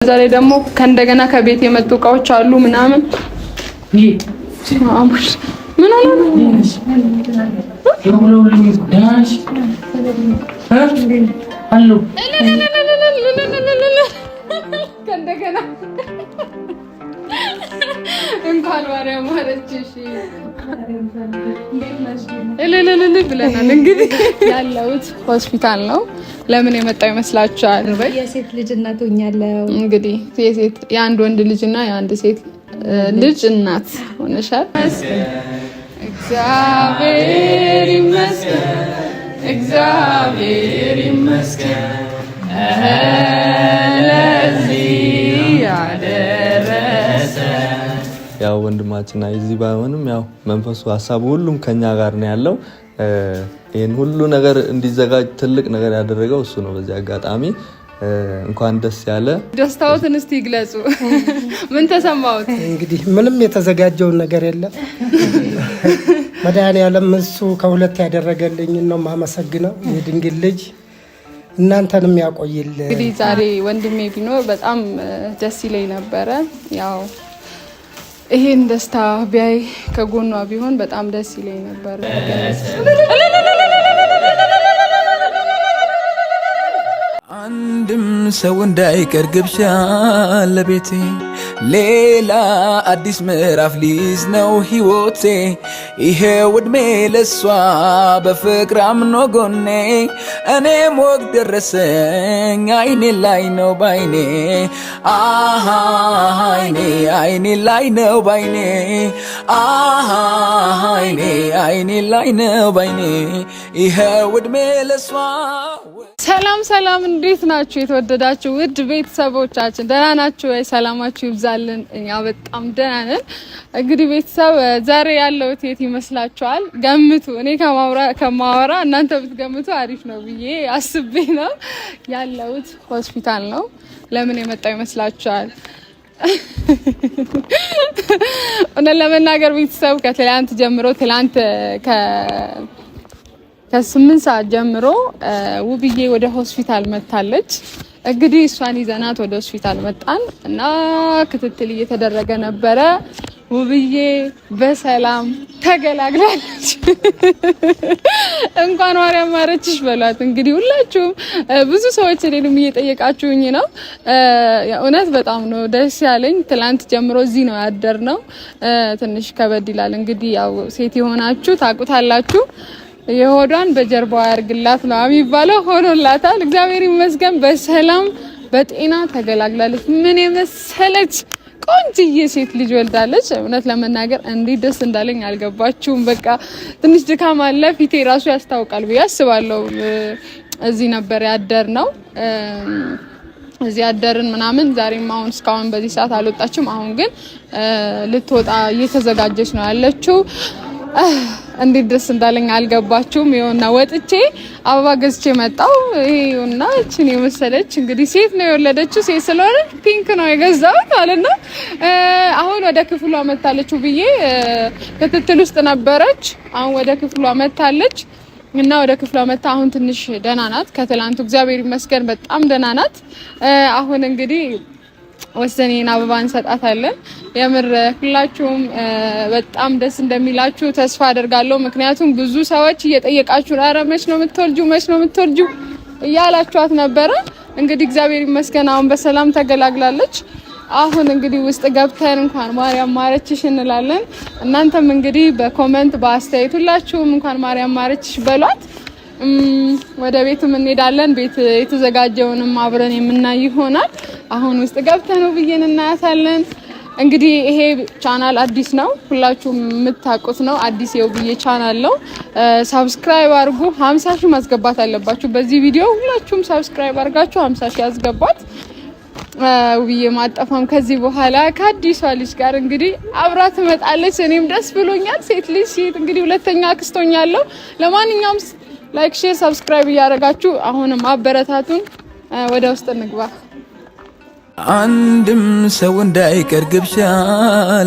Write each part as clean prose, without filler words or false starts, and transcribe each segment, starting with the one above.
ዛሬ ደግሞ ከእንደገና ከቤት የመጡ እቃዎች አሉ ምናምን አሙሽ ምን አለ አሉ ከእንደገና እንኳን ማርያም ማረችሽ ብለናል። እንግዲህ ያለሁት ሆስፒታል ነው። ለምን የመጣው ይመስላችኋል? የሴት ልጅ እናት ሆኛለሁ። እንግዲህ የአንድ ወንድ ልጅና የአንድ ሴት ልጅ እናት ሆነሻል። እግዚአብሔር ይመስገን፣ እግዚአብሔር ይመስገን ለዚህ ያደረሰ። ያው ወንድማችን እዚህ ባይሆንም ያው መንፈሱ ሀሳቡ ሁሉም ከኛ ጋር ነው ያለው። ይሄን ሁሉ ነገር እንዲዘጋጅ ትልቅ ነገር ያደረገው እሱ ነው። በዚህ አጋጣሚ እንኳን ደስ ያለ። ደስታዎትን እስቲ ይግለጹ። ምን ተሰማዎት? እንግዲህ ምንም የተዘጋጀው ነገር የለም። መድኃኒዓለም እሱ ከሁለት ያደረገልኝ ነው ማመሰግነው። የድንግል ልጅ እናንተንም ያቆይል። እንግዲህ ዛሬ ወንድሜ ቢኖር በጣም ደስ ይለኝ ነበረ። ያው ይሄን ደስታ ቢያይ ከጎኗ ቢሆን በጣም ደስ ይለኝ ነበር። አንድም ሰው እንዳይቀር ግብዣ ለቤቴ ሌላ አዲስ ምዕራፍ ሊይዝ ነው ሕይወቴ። ይሄው ዕድሜ ለሷ በፍቅር አምኖ ጎኔ እኔም ወግ ደረሰኝ አይኔ ላይ ነው ባይኔ አይኔ ላይ ነው ባይኔ አይኔ ላይ ነው ባይኔ ይሄው ዕድሜ ለሷ። ሰላም ሰላም፣ እንዴት ናችሁ የተወደዳችሁ ውድ ቤተሰቦቻችን? ደህና ናችሁ ወይ? ሰላማችሁ ይብዛልን። እኛ በጣም ደህና ነን። እንግዲህ ቤተሰብ ዛሬ ያለሁት የት ይመስላችኋል? ገምቱ። እኔ ከማወራ እናንተ ብትገምቱ አሪፍ ነው ብዬ አስቤ ነው። ያለሁት ሆስፒታል ነው። ለምን የመጣው ይመስላችኋል? እውነት ለመናገር ቤተሰብ ከትላንት ጀምሮ ከ8 ሰዓት ጀምሮ ውብዬ ወደ ሆስፒታል መታለች። እንግዲህ እሷን ይዘናት ወደ ሆስፒታል መጣን እና ክትትል እየተደረገ ነበረ። ውብዬ በሰላም ተገላግላለች። እንኳን ማርያም ማረችሽ በሏት። እንግዲህ ሁላችሁም ብዙ ሰዎች እኔንም እየጠየቃችሁኝ ነው። እውነት በጣም ነው ደስ ያለኝ። ትላንት ጀምሮ እዚህ ነው ያደርነው። ትንሽ ከበድ ይላል። እንግዲህ ያው ሴት የሆናችሁ ታውቁታላችሁ። የሆዷን በጀርባዋ ያርግላት ነው የሚባለው። ሆኖላታል። እግዚአብሔር ይመስገን በሰላም በጤና ተገላግላለች። ምን የመሰለች ቆንጅዬ ሴት ልጅ ወልዳለች። እውነት ለመናገር እንዴት ደስ እንዳለኝ አልገባችሁም። በቃ ትንሽ ድካም አለ፣ ፊቴ ራሱ ያስታውቃል ብዬ አስባለሁ። እዚህ ነበር ያደርነው። እዚህ ያደርን ምናምን። ዛሬም አሁን እስካሁን በዚህ ሰዓት አልወጣችም። አሁን ግን ልትወጣ እየተዘጋጀች ነው ያለችው። እንዴት ደስ እንዳለኝ አልገባችሁም። ይኸውና ወጥቼ አበባ ገዝቼ መጣሁ። ይኸውና እቺን የመሰለች እንግዲህ ሴት ነው የወለደችው። ሴት ስለሆነ ፒንክ ነው የገዛሁት ማለት ነው። አሁን ወደ ክፍሏ መታለች ብዬ ክትትል ውስጥ ነበረች። አሁን ወደ ክፍሏ መታለች እና ወደ ክፍሏ መታ አሁን ትንሽ ደህና ናት። ከትላንቱ እግዚአብሔር ይመስገን በጣም ደህና ናት። አሁን እንግዲህ ወሰኔን አበባ እንሰጣታለን። የምር ሁላችሁም በጣም ደስ እንደሚላችሁ ተስፋ አደርጋለሁ። ምክንያቱም ብዙ ሰዎች እየጠየቃችሁ ኧረ መች ነው የምትወልጂው እያላችኋት ነበረ። እንግዲህ እግዚአብሔር ይመስገን አሁን በሰላም ተገላግላለች። አሁን እንግዲህ ውስጥ ገብተን እንኳን ማርያም ማረችሽ እንላለን። እናንተም እንግዲህ በኮሜንት በአስተያየት ሁላችሁም እንኳን ማርያም ማረችሽ በሏት። ወደ ቤትም እንሄዳለን። ቤት የተዘጋጀውንም አብረን የምናይ ይሆናል። አሁን ውስጥ ገብተን ውብዬን እናያታለን። እንግዲህ ይሄ ቻናል አዲስ ነው፣ ሁላችሁም የምታውቁት ነው። አዲስ የውብዬ ቻናል ነው። ሰብስክራይብ አድርጉ። 50 ሺህ ማስገባት አለባችሁ በዚህ ቪዲዮ። ሁላችሁም ሰብስክራይብ አድርጋችሁ 50 ሺህ ያስገባት። ውብዬ ማጠፋም ከዚህ በኋላ ከአዲሷ ልጅ ጋር እንግዲህ አብራ ትመጣለች። እኔም ደስ ብሎኛል። ሴት ልጅ እንግዲህ ሁለተኛ አክስቶኛለሁ። ለማንኛውም ላይክ፣ ሼር፣ ሰብስክራይብ እያደረጋችሁ አሁንም አበረታቱን። ወደ ውስጥ እንግባ። አንድም ሰው እንዳይቀር ግብዣ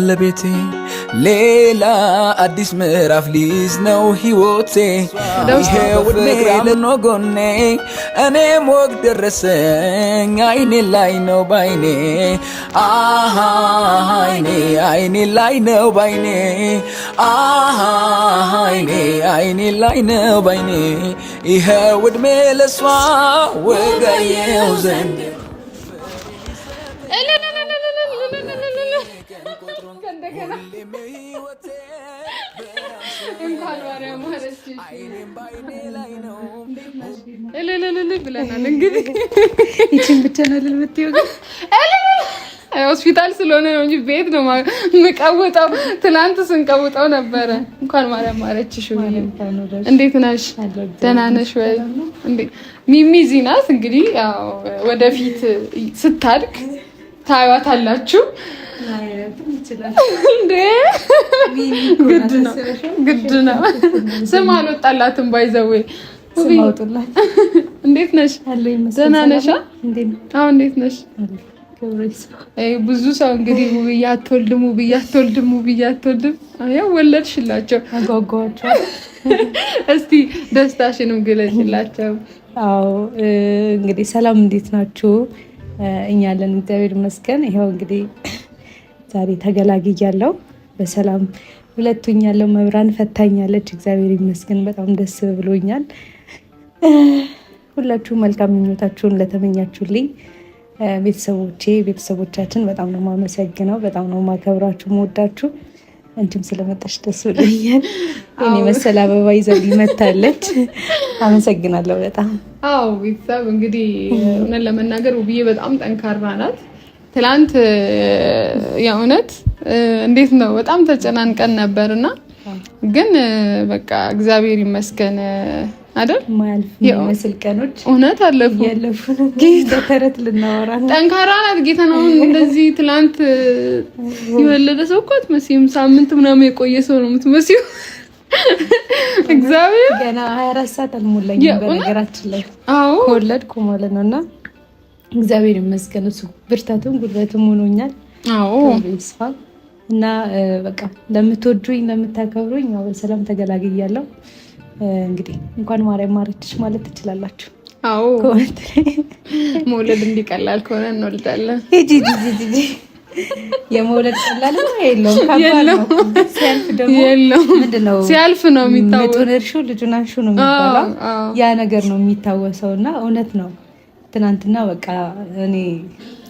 ለቤቴ ሌላ አዲስ ምዕራፍ ሊይዝ ነው ሕይወቴ ይሄው ፍቅራምኖ ጎኔ እኔም ወግ ደረሰኝ አይኔ ላይ ነው ባይኔ አሃ አይኔ ላይ ነው ባይኔ አሃ አይኔ ላይ ነው ባይኔ ይሄው ዕድሜ ለሷ ወጋየው ዘንድ ብለናል እንግዲህ ይቺን ብቻ ነው ልምትዩ ሆስፒታል ስለሆነ ነው እንጂ ቤት ነው መቀወጣው። ትናንት ስንቀውጣው ነበረ። እንኳን ማርያም ማረችሽ። እንዴት ነሽ? ደህና ነሽ ወይ? ሚሚ እዚህ ናት። እንግዲህ ያው ወደፊት ስታድግ ታዩዋታላችሁ። እንዴ ግድ ነው። ስም አልወጣላትም ባይዘዌ እንዴት ነሽ? ደህና ነሽ? አዎ እንዴት ነሽ? ብዙ ሰው እንግዲህ ውብዬ አትወልድም ያው ወለድሽላቸው አጓጓቸው። እስቲ ደስታሽንም ግለጭላቸው። አዎ እንግዲህ ሰላም እንዴት ናችሁ? እኛ አለን እግዚአብሔር ይመስገን። ይሄው እንግዲህ ዛሬ ተገላግያለሁ በሰላም ሁለቱኛለሁ። መብራን ፈታኛለች እግዚአብሔር ይመስገን። በጣም ደስ ብሎኛል። ሁላችሁ መልካም ምኞታችሁን ለተመኛችሁልኝ ቤተሰቦቻችን በጣም ነው የማመሰግነው። በጣም ነው የማከብራችሁ የምወዳችሁ። አንቺም ስለመጣሽ ደስ ብሎኛል። እኔ መሰለ አበባ ይዘው መታለች። አመሰግናለሁ በጣም። አዎ ቤተሰብ እንግዲህ እውነት ለመናገር ውብዬ በጣም ጠንካራ ናት። ትላንት የእውነት እንዴት ነው በጣም ተጨናንቀን ነበርና ግን በቃ እግዚአብሔር ይመስገን አይደል ማያልፍ የሚመስል ቀኖች እውነት አለፉ ጌታ ተረት ልናወራ ጠንካራ ናት። ጌታ ነው እንደዚህ ትላንት የወለደ ሰው እኮ አትመስይም። ሳምንት ምናምን የቆየ ሰው ነው የምትመስይው። እግዚአብሔር ገና 24 ሰዓት አልሞላኝም በነገራችን ላይ ከወለድኩ ማለት ነውና እግዚአብሔር ይመስገን። እሱ ብርታቱም ጉልበቱም ሆኖኛል። አዎ ይስፋ እና በቃ ለምትወዱኝ ለምታከብሩኝ ያው በሰላም ተገላግያለሁ። እንግዲህ እንኳን ማርያም ማረችሽ ማለት ትችላላችሁ። አዎ መውለድ እንዲቀላል ከሆነ እንወልዳለን። ጂጂ የመውለድ ቀላል ነው የለውም፣ ከባድ ነው። ሲያልፍ ደግሞ ምንድነው ሲያልፍ ነው የሚታወሰው። ልጁን አንሹ ነው የሚባለው። ያ ነገር ነው የሚታወሰውና እውነት ነው። ትናንትና በቃ እኔ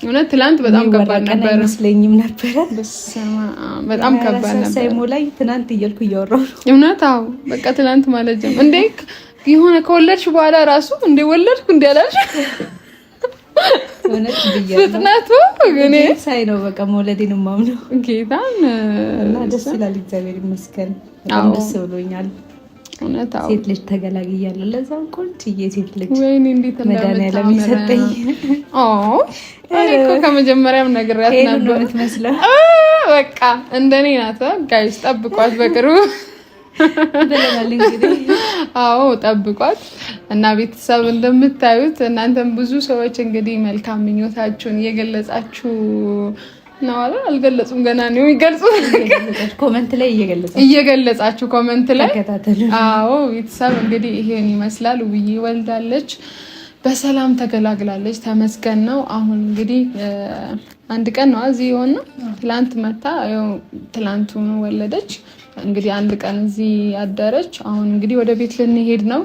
እውነት ትላንት በጣም ከባድ ነበር አይመስለኝም ነበረ። በጣም ከባድ ነበር። ሳይሞላኝ ትናንት እያልኩ እያወራሁ ነው እውነት። አዎ በቃ ትላንት ማለት ጀመረ እንዴ የሆነ ከወለድሽ በኋላ ራሱ እንዴ ወለድኩ እንዴ አላልሽ? እውነት ብያለሁ። ፍጥነቱ እኔ ሳይ ነው በቃ መውለዴን ማምነው ጌታን እና ደስ ይላል። እግዚአብሔር ይመስገን። በጣም ደስ ብሎኛል። እውነት አዎ ሴት ልጅ ተገላግያለሁ። ለዛው ቆንጆዬ ሴት ልጅ ወይኔ እንዴት መድኃኒዓለም ይሰጠኝ። እኔ እኮ ከመጀመሪያም ነግሬያት ነበር የምትመስለው። በቃ እንደኔ ናት። ጋይስ ጠብቋት በቅርቡ ብለናል እንግዲህ። አዎ ጠብቋት እና ቤተሰብ እንደምታዩት እናንተም ብዙ ሰዎች እንግዲህ መልካም ምኞታችሁን እየገለጻችሁ ነው አለ አልገለጹም ገና ነው የሚገልጹት። ኮሜንት ላይ እየገለጻችሁ ኮሜንት ላይ ተከታተሉ። አዎ ቤተሰብ እንግዲህ ይሄን ይመስላል። ውብዬ ወልዳለች፣ በሰላም ተገላግላለች። ተመስገን ነው። አሁን እንግዲህ አንድ ቀን ነው እዚህ የሆነ ትላንት መታ ያው ትላንቱ ወለደች። እንግዲህ አንድ ቀን እዚህ አደረች። አሁን እንግዲህ ወደ ቤት ልንሄድ ነው።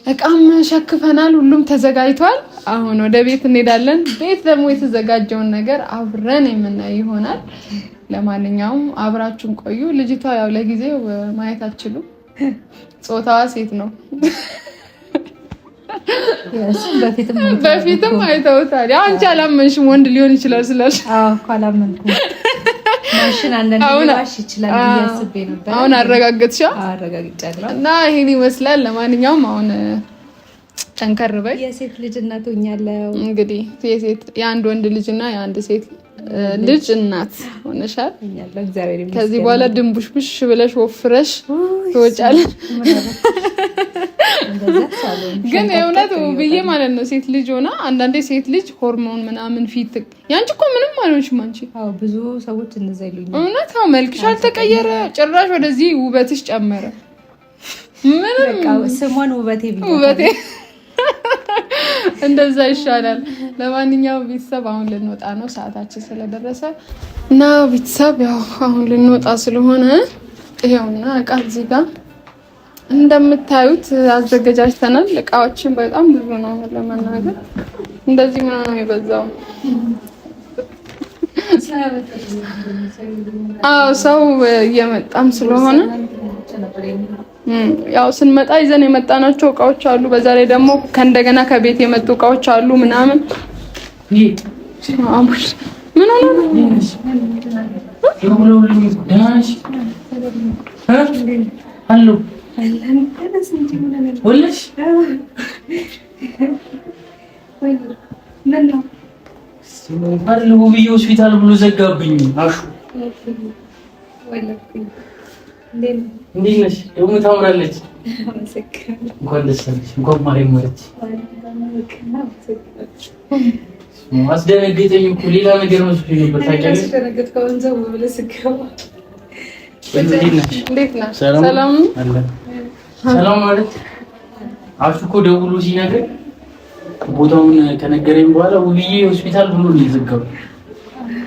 እቃም ሸክፈናል፣ ሁሉም ተዘጋጅቷል። አሁን ወደ ቤት እንሄዳለን። ቤት ደግሞ የተዘጋጀውን ነገር አብረን የምናይ ይሆናል። ለማንኛውም አብራችሁን ቆዩ። ልጅቷ ያው ለጊዜው ማየት አትችሉም፣ ጾታዋ ሴት ነው። በፊትም አይተውታል። ያው አንቺ አላመንሽም ወንድ ሊሆን ይችላል ስላልሽ። አዎ እኮ አላመንኩም። ማሽን አንደኛ ባሽ ይችላል ያስቤ ነበር። አሁን አረጋግጥሻ? አረጋግጫለሁ። እና ይሄን ይመስላል። ለማንኛውም አሁን ጠንከር በይ። የሴት ልጅ እናት ሆኛለሁ። እንግዲህ የአንድ ወንድ ልጅና የአንድ ሴት ልጅ እናት ሆነሻል። እግዚአብሔር ይመስገን። ከዚህ በኋላ ድንቡሽብሽ ብለሽ ወፍረሽ ትወጫለሽ። ግን የእውነት ብዬ ማለት ነው ሴት ልጅ ሆና አንዳንዴ ሴት ልጅ ሆርሞን ምናምን ፊት ያንቺ እኮ ምንም አልሆንሽም አንቺ። አዎ ብዙ ሰዎች እንደዛ ይሉኛል። እውነት ነው መልክሽ አልተቀየረ ጭራሽ ወደዚህ ውበትሽ ጨመረ። ምንም በቃ ስሟን ውበቴ እንደዛ ይሻላል። ለማንኛውም ቤተሰብ አሁን ልንወጣ ነው ሰዓታችን ስለደረሰ እና ቤተሰብ ያው አሁን ልንወጣ ስለሆነ ይሄውና እቃ እዚህ ጋር እንደምታዩት አዘገጃጅተናል። እቃዎችን በጣም ብዙ ነው ለማናገር። እንደዚህ ምን ነው የበዛው? አዎ ሰው እየመጣም ስለሆነ ያው ስንመጣ ይዘን የመጣናቸው እቃዎች አሉ። በዛ ላይ ደግሞ ከእንደገና ከቤት የመጡ እቃዎች አሉ ምናምን። አሙሽ ምን ሆነ ነው? አሎ ወለሽ ውብዬ ሆስፒታል ብሎ ዘጋብኝ። አሹ እንዴት ነሽ? ደግሞ ታምራለች። እንኳን ደስ አለሽ። እንኳን ማርያም ወለች። አስደነገጠኝ እኮ ሌላ ነገር መስሎኝ ነበር። ታውቂያለሽ? እንዴት ነሽ? ሰላም ማለት አሹ እኮ ደውሎ ሲነግር ቦታውን ከነገረኝ በኋላ ውብዬ ሆስፒታል ብሎ ነው የዘጋው።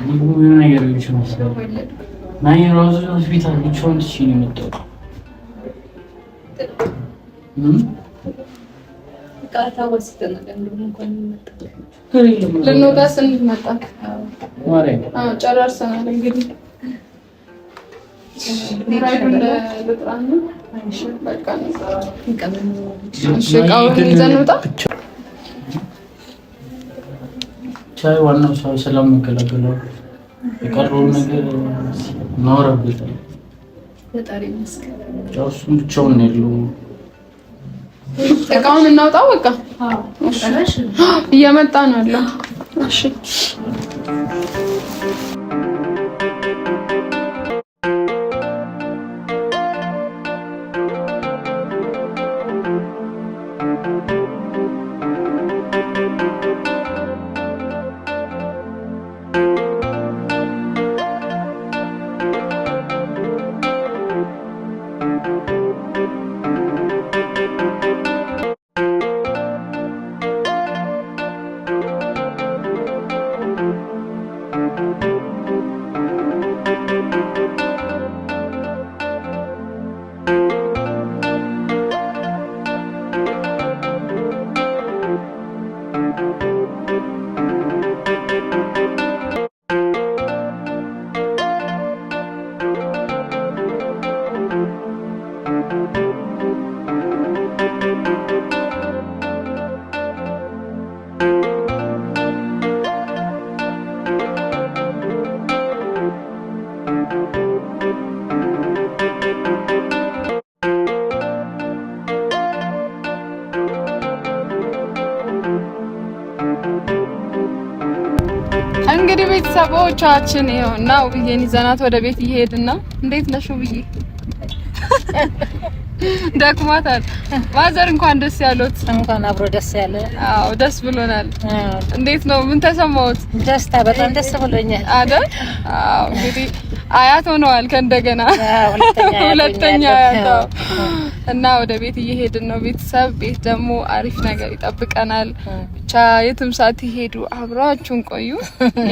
ምን ነገር ይችላል? ናይ ራሱ ሆስፒታል ብቻውን ነው የመጣው። ልንወጣ ስንመጣ ጨራርሰናል እንግዲህ ቻይ ዋናው ሰው ሰላም መገላገለው የቀረውን ነገር እናወራበታለን። ፈጣሪ ይመስገን። እሱም ብቻውን ነው ያለው። እቃውን እናውጣው በቃ። እየመጣ ነው ያለው። እሺ እንግዲህ ቤተሰቦቻችን ይኸውና ውብዬን ይዘናት ወደ ቤት እየሄድን ነው። እንዴት ነሽ ውብዬ? ደክማታል። ማዘር እንኳን ደስ ያሉት። እንኳን አብሮ ደስ ያለ። አዎ ደስ ብሎናል። እንዴት ነው? ምን ተሰማዎት? ደስታ በጣም ደስ ብሎኛል አይደል? አዎ እንግዲህ አያት ሆነዋል ከእንደገና ሁለተኛ አያት እና ወደ ቤት እየሄድን ነው ቤተሰብ። ቤት ደግሞ አሪፍ ነገር ይጠብቀናል። ብቻ የትም ሳትሄዱ አብራችሁን ቆዩ።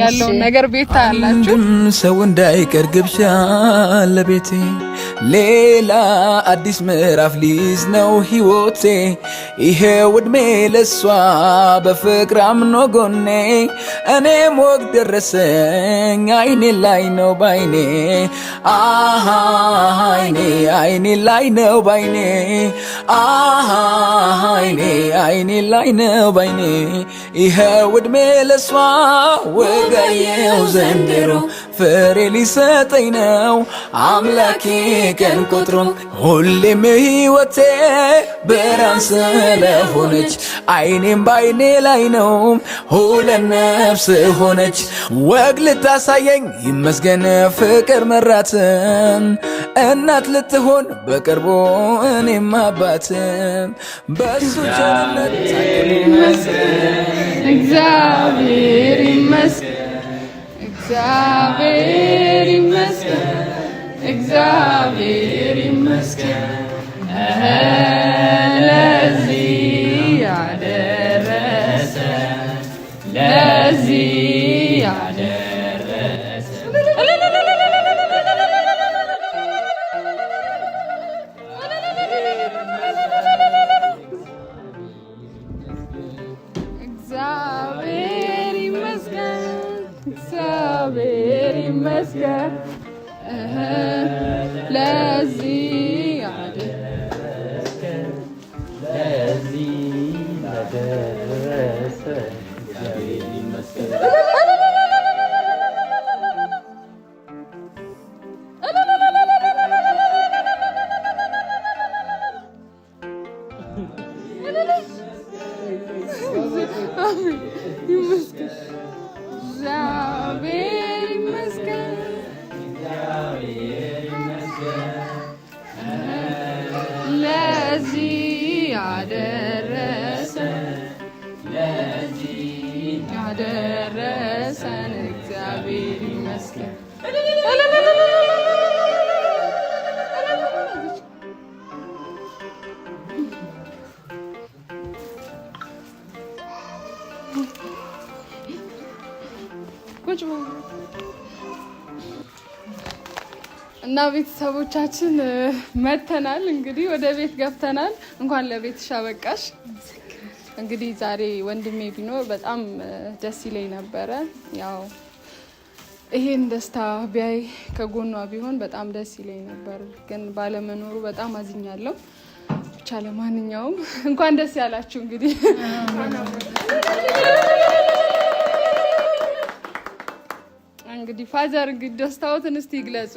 ያለው ነገር ቤት ታያላችሁ። ሰው እንዳይቀር ግብዣ ለቤቴ ሌላ አዲስ ምዕራፍ ሊይዝ ነው ህይወቴ። ይሄው እድሜ ለሷ በፍቅር አምኖ ጎኔ እኔም ወግ ደረሰኝ አይኔ ላይ ነው ባይኔ አይኔ አይኔ ላይ ነው ባይኔ አይኔ ላይ ነው ባይኔ ይሄው እድሜ ለሷ ወጋየው ዘንድሮ ፍሬ ሊሰጠኝ ነው አምላኬ ቀን ቆጥሮ ሁሌም ሕይወቴ ብርሃን ስለሆነች አይኔም ባይኔ ላይ ነው ሁለት ነፍስ ሆነች ወግ ልታሳየኝ ይመስገን ፍቅር መራትም እናት ልትሆን በቅርቡ እኔም አባትም በሱ ቸርነት እግዚአብሔር ይመስገን እግዚአብሔር ይመስገን እግዚአብሔር ይመስገን ለዚህ ያደረሰን ለዚህ ያደረሰን እግዚአብሔር ይመስገን እግዚአብሔር ይመስገን ለዚህ ያደረሰን ለዚህ ያደረሰን እግዚአብሔር ይመስገን እግዚአብሔር ይመስገን ለዚህ ያደረሰን እግዚአብሔር ይመስገን እና ቤተሰቦቻችን መተናል እንግዲህ ወደ ቤት ገብተናል። እንኳን ለቤትሽ አበቃሽ። እንግዲህ ዛሬ ወንድሜ ቢኖር በጣም ደስ ይለኝ ነበረ። ያው ይሄን ደስታ ቢያይ ከጎኗ ቢሆን በጣም ደስ ይለኝ ነበር፣ ግን ባለመኖሩ በጣም አዝኛለሁ። ብቻ ለማንኛውም እንኳን ደስ ያላችሁ እንግዲህ እንግዲህ ፋዘር እንግዲህ ደስታዎትን እስቲ ይግለጹ።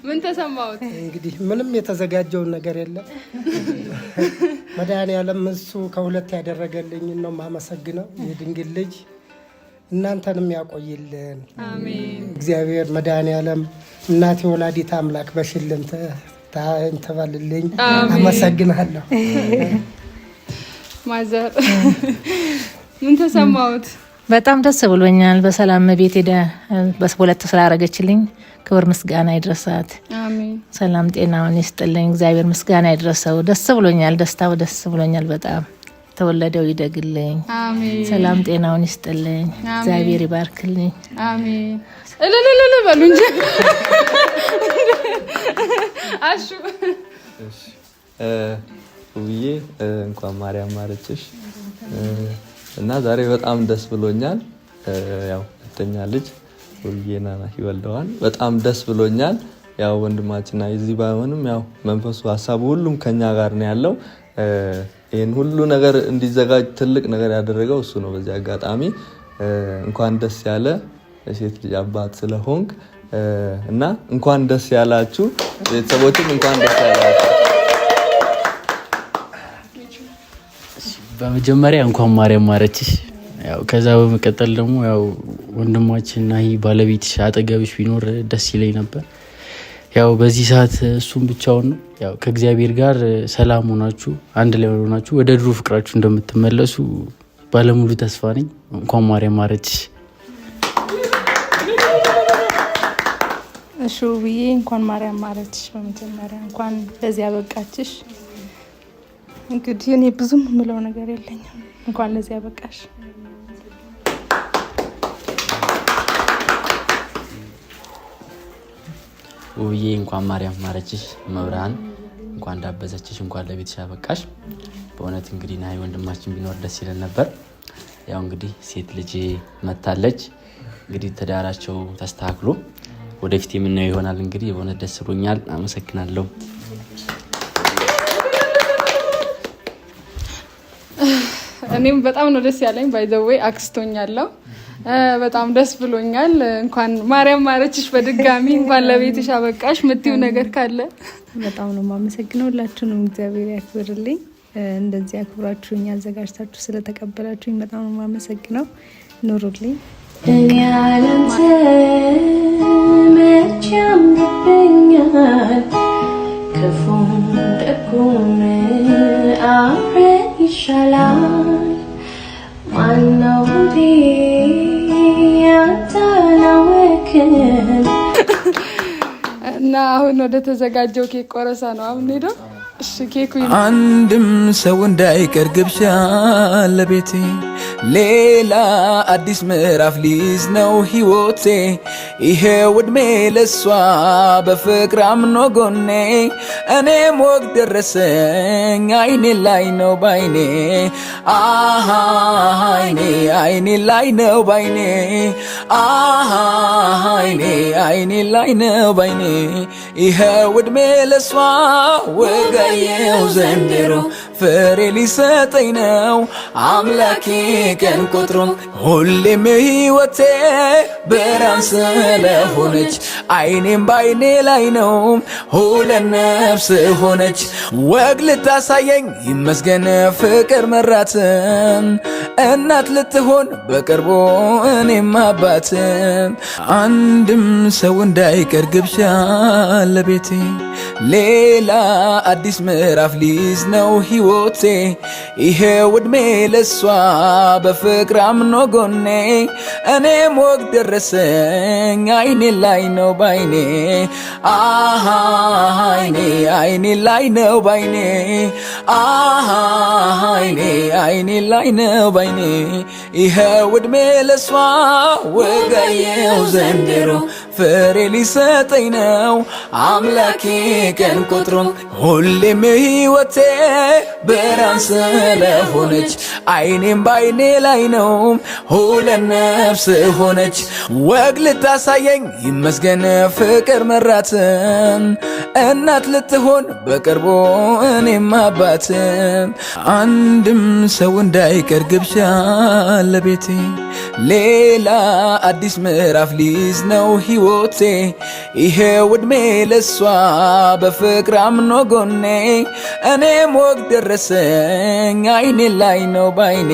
ምን ተሰማዎት? እንግዲህ ምንም የተዘጋጀው ነገር የለም። መድኃኒዓለም እሱ ከሁለት ያደረገልኝ ነው ማመሰግነው። የድንግል ልጅ እናንተንም ያቆይልን አሜን። እግዚአብሔር መድኃኒዓለም እናቴ ወላዲት አምላክ በሽልም ተባልልኝ። አመሰግናለሁ። ማዘር ምን ተሰማዎት? በጣም ደስ ብሎኛል። በሰላም ቤት ሄዳ በሁለት ስላደረገችልኝ ክብር ምስጋና ይድረሳት። አሜን። ሰላም ጤናውን ይስጥልኝ። እግዚአብሔር ምስጋና ይድረሰው። ደስ ብሎኛል። ደስታው ደስ ብሎኛል በጣም። ተወለደው ይደግልኝ። አሜን። ሰላም ጤናውን ይስጥልኝ። እግዚአብሔር ይባርክልኝ። አሜን። እልልልል በሉ እንጂ አሹ ውብዬ እንኳን ማርያም ማረችሽ እና ዛሬ በጣም ደስ ብሎኛል። ያው ሁለተኛ ልጅ ውብዬና ናሂ ወልደዋል። በጣም ደስ ብሎኛል። ያው ወንድማችንና እዚህ ባይሆንም ያው መንፈሱ ሀሳቡ ሁሉም ከኛ ጋር ነው ያለው። ይሄን ሁሉ ነገር እንዲዘጋጅ ትልቅ ነገር ያደረገው እሱ ነው። በዚህ አጋጣሚ እንኳን ደስ ያለ ሴት ልጅ አባት ስለሆንክ እና እንኳን ደስ ያላችሁ ቤተሰቦችም እንኳን ደስ ያላችሁ። በመጀመሪያ እንኳን ማርያም ማረችሽ። ያው ከዛ በመቀጠል ደግሞ ያው ወንድማችን ናሂ ባለቤትሽ አጠገብሽ ቢኖር ደስ ይለኝ ነበር። ያው በዚህ ሰዓት እሱም ብቻውን ነው። ያው ከእግዚአብሔር ጋር ሰላም ሆናችሁ አንድ ላይ ሆናችሁ ወደ ድሮ ፍቅራችሁ እንደምትመለሱ ባለሙሉ ተስፋ ነኝ። እንኳን ማርያም ማረችሽ። እሺ ውብዬ እንኳን ማርያም ማረችሽ። በመጀመሪያ እንኳን ለዚህ ያበቃችሽ። እንግዲህ እኔ ብዙም የምለው ነገር የለኝም። እንኳን ለዚህ ያበቃሽ። ውብዬ እንኳን ማርያም ማረችሽ። መብራን እንኳን እንዳበዘችሽ፣ እንኳን ለቤትሽ ያበቃሽ። በእውነት እንግዲህ ናሂ ወንድማችን ቢኖር ደስ ይለን ነበር። ያው እንግዲህ ሴት ልጅ መታለች። እንግዲህ ትዳራቸው ተስተካክሎ ወደፊት የምናየው ይሆናል። እንግዲህ በእውነት ደስ ብሎኛል። አመሰግናለሁ። እኔም በጣም ነው ደስ ያለኝ። ባይ ዘ ዌይ አክስቶኛለሁ በጣም ደስ ብሎኛል። እንኳን ማርያም ማረችሽ በድጋሚ እንኳን ለቤትሽ አበቃሽ። ምትዩ ነገር ካለ? በጣም ነው የማመሰግነው። ሁላችሁንም እግዚአብሔር ያክብርልኝ። እንደዚህ አክብራችሁኝ አዘጋጅታችሁ ስለተቀበላችሁኝ በጣም ነው የማመሰግነው። ኑሩልኝ። እኔ ያለንተ መቼ ያምርብኛል ክፉም ደጉም አብረን ይሻላል ማነው ያንተናወክን እና አሁን ወደ ተዘጋጀው ኬክ ቆረሳ ነው አሁን ሄደው። እሺ ኬኩ አንድም ሰው እንዳይቀር ግብዣ ለቤቴ ሌላ አዲስ ምዕራፍ ሊይዝ ነው ሕይወቴ ይሄው ዕድሜ ለሷ በፍቅር አምኖ ጎኔ እኔም ወግ ደረሰኝ አይኔ ላይ ነው ባይኔ አሃ አይኔ ላይ ነው ባይኔ አሃ አይኔ ላይ ነው ባይኔ ይሄው ዕድሜ ለሷ ወጋየው ዘንድሮ ፍሬ ሊሰጠኝ ነው አምላኬ ቀን ቆጥሮ ሁሌም ሕይወቴ ብርሃን ስለሆነች አይኔም ባይኔ ላይ ነው ሁለት ነፍስ ሆነች ወግ ልታሳየኝ ይመስገን ፍቅር መራት እናት ልትሆን በቅርቡ እኔም አባት አንድም ሰው እንዳይቀር ግብዣ ለቤቴ ሌላ አዲስ ምዕራፍ ሊይዝ ነው ሕይወቴ ይሄው ዕድሜ ለሷ በፍቅር አምኖ ጎኔ እኔም ወግ ደረሰኝ አይኔ ላይ ነው ባይኔ አሃ አይኔ ላይ ነው ባይኔ አሃ አይኔ ላይ ነው ባይኔ ይሄው ዕድሜ ለሷ ወጋየው ዘንድሮ ፍሬ ሊሰጠኝ ነው አምላኬ ቀን ቆጥሮ ሁሌም ሕይወቴ ብርሃን ስለሆነች አይኔም ባይኔ ላይ ነው ሁለት ነፍስ ሆነች ወግ ልታሳየኝ ይመስገን ፍቅር መራት እናት ልትሆን በቅርቡ እኔም አባት አንድም ሰው እንዳይቀር ግብዣ ለቤቴ ሌላ አዲስ ምዕራፍ ሊይዝ ነው ሕይወቴ ይሄው ዕድሜ ለሷ በፍቅር አምኖ ጎኔ እኔም ወግ ደረሰኝ አይኔ ላይ ነው ባይኔ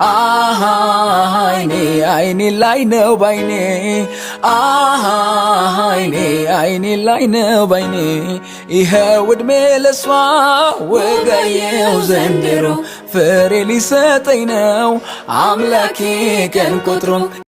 አሃ አይኔ ላይ ነው ባይኔ አሃ አይኔ ላይ ነው ባይኔ ይሄው ዕድሜ ለሷ ወጋየው ዘንድሮ ፍሬ ሊሰጠኝ ነው አምላኬ ቀን ቆጥሮ